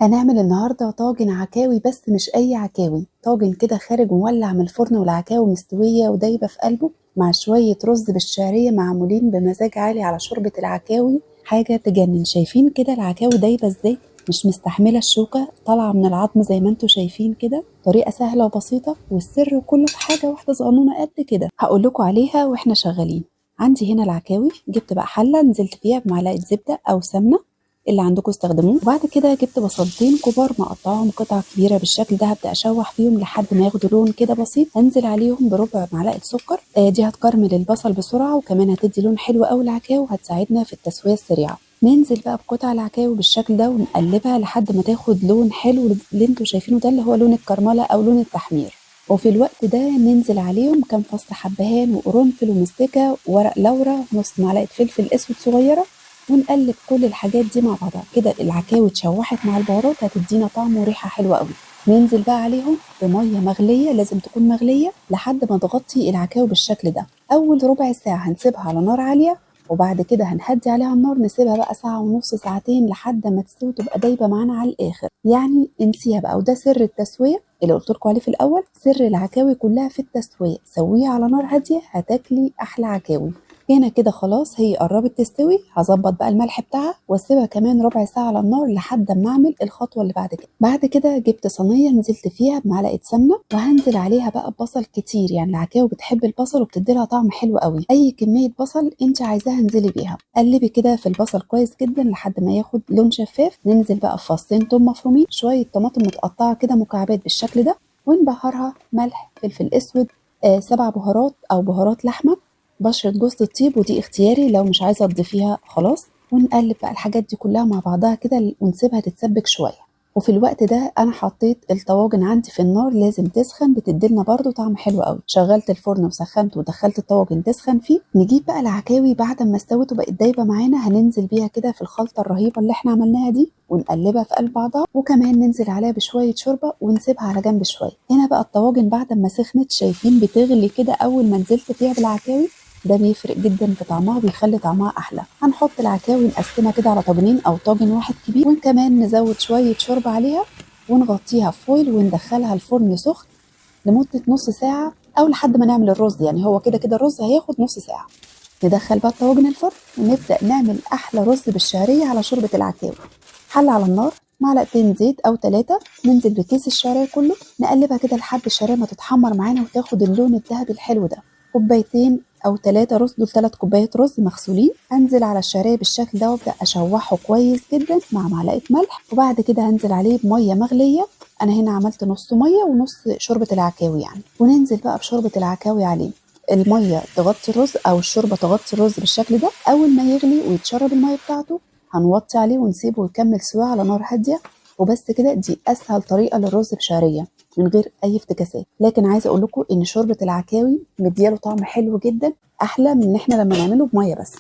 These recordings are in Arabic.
هنعمل النهاردة طاجن عكاوي، بس مش أي عكاوي، طاجن كده خارج مولع من الفرن والعكاوي مستوية ودايبة في قلبه، مع شوية رز بالشعرية معمولين بمزاج عالي على شوربة العكاوي. حاجة تجنن. شايفين كده العكاوي دايبة ازاي؟ مش مستحملة الشوكة، طالعة من العظم زي ما انتوا شايفين كده. طريقة سهلة وبسيطة، والسر كله في حاجة واحدة صغنونة قد كده هقول لكم عليها واحنا شغالين. عندي هنا العكاوي، جبت بقى حلة نزلت فيها بمعلقة زبدة أو سمنة اللي عندكم استخدموه. وبعد كده جبت بصلتين كبار مقطعهم قطع كبيره بالشكل ده، هبدا اشوح فيهم لحد ما ياخدوا لون كده بسيط. هنزل عليهم بربع معلقه سكر، دي هتكرمل البصل بسرعه، وكمان هتدي لون حلو قوي العكاوي وهتساعدنا في التسويه السريعه. ننزل بقى بقطع العكاوي بالشكل ده ونقلبها لحد ما تاخد لون حلو اللي انتوا شايفينه ده، اللي هو لون الكرمله او لون التحمير. وفي الوقت ده ننزل عليهم كام فص حبهان وقرنفل ومستكه وورق لورا، نص معلقه فلفل اسود صغيره، ونقلب كل الحاجات دي مع بعضها كده. العكاوي اتشوحت مع البهارات، هتدينا طعم وريحه حلوه قوي. ننزل بقى عليهم بميه مغليه، لازم تكون مغليه لحد ما تغطي العكاوي بالشكل ده. اول ربع ساعه هنسيبها على نار عاليه، وبعد كده هنهدي عليها النار، نسيبها بقى ساعه ونص ساعتين لحد ما تستوي تبقى دايبه معانا على الاخر. يعني انسيها بقى، وده سر التسويه اللي قلت لكم عليه في الاول. سر العكاوي كلها في التسويه، سويها على نار هاديه هتاكلي احلى عكاوي. هنا كده خلاص هي قربت تستوي، هظبط بقى الملح بتاعها واسيبها كمان ربع ساعه على النار لحد ما اعمل الخطوه اللي بعد كده. بعد كده جبت صينيه نزلت فيها بمعلقه سمنه، وهنزل عليها بقى بصل كتير، يعني العكاوي بتحب البصل وبتدي لها طعم حلو قوي. اي كميه بصل انت عايزاها انزلي بيها، قلبي كده في البصل كويس جدا لحد ما ياخد لون شفاف. ننزل بقى في فصين توم مفرومين، شويه طماطم متقطعه كده مكعبات بالشكل ده، ونبهرها ملح فلفل اسود، 7 بهارات او بهارات لحمه، بشرة جوز الطيب ودي اختياري، لو مش عايزة تضيفيها خلاص. ونقلب بقى الحاجات دي كلها مع بعضها كده ونسيبها تتسبك شوية. وفي الوقت ده انا حطيت الطواجن عندي في النار، لازم تسخن، بتديلنا برضو طعم حلو قوي. شغلت الفرن وسخنت ودخلت الطواجن تسخن فيه. نجيب بقى العكاوي بعد ما استوت وبقت دايبه معانا، هننزل بيها كده في الخلطه الرهيبه اللي احنا عملناها دي ونقلبها في قلب بعضها، وكمان ننزل عليها بشويه شوربه ونسيبها على جنب شويه. هنا بقى الطواجن بعد ما سخنت شايفين بتغلي كده، اول ما نزلت فيها بالعكاوي ده بيفرق جدا في طعمها، بيخلي طعمها احلى. هنحط العكاوي نقسمها كده على طاجنين او طاجن واحد كبير، وكمان نزود شويه شوربه عليها ونغطيها بفويل وندخلها الفرن سخن لمده نص ساعه او لحد ما نعمل الرز. يعني هو كده كده الرز هياخد نص ساعه. ندخل بقى الطواجن الفرن ونبدا نعمل احلى رز بالشعريه على شوربه العكاوي. حل على النار، معلقتين زيت او 3، ننزل بكيس الشعريه كله، نقلبها كده لحد الشعريه ما تتحمر معانا وتاخد اللون الذهبي الحلو ده. كوبايتين او 3 رز، دول 3 كوبايات رز مغسولين، انزل على الشعريه بالشكل ده وابدا اشوحه كويس جدا مع معلقه ملح. وبعد كده هنزل عليه بميه مغليه، انا هنا عملت نص ميه ونص شوربه العكاوي يعني. وننزل بقى بشوربه العكاوي عليه. الميه تغطي الرز او الشوربه تغطي الرز بالشكل ده. اول ما يغلي ويتشرب الميه بتاعته هنوطي عليه ونسيبه يكمل سوا على نار هاديه. وبس كده، دي اسهل طريقه للرز بشعريه من غير اي افتكاسات. لكن عايزه اقول لكم ان شوربه العكاوي مدياله طعم حلو جدا، احلى من ان احنا لما نعمله بميه بس.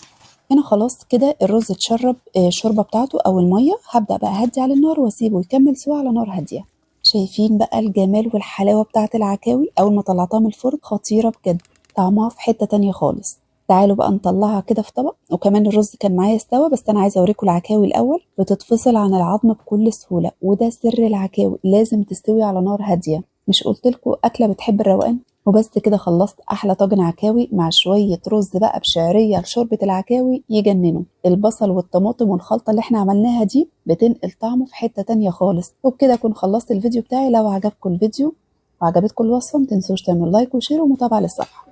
هنا خلاص كده الرز اتشرب الشوربه بتاعته او الميه، هبدا بقى اهدي على النار واسيبه يكمل سوا على نار هاديه. شايفين بقى الجمال والحلاوه بتاعه العكاوي اول ما طلعتها من الفرن؟ خطيره بجد، طعمها في حته تانية خالص. تعالوا بقى نطلعها كده في طبق. وكمان الرز كان معايا استوى، بس انا عايزه اوريكم العكاوي الاول. بتتفصل عن العظم بكل سهوله، وده سر العكاوي، لازم تستوي على نار هاديه. مش قلت لكم اكله بتحب الروقان؟ وبس كده خلصت احلى طاجن عكاوي مع شويه رز بقى بشعريه لشوربه العكاوي يجننوا. البصل والطماطم والخلطه اللي احنا عملناها دي بتنقل طعمه في حته تانية خالص. وبكده اكون خلصت الفيديو بتاعي. لو عجبكم الفيديو وعجبتكم الوصفه متنسوش تعملوا لايك وشير ومتابعه للصفحه.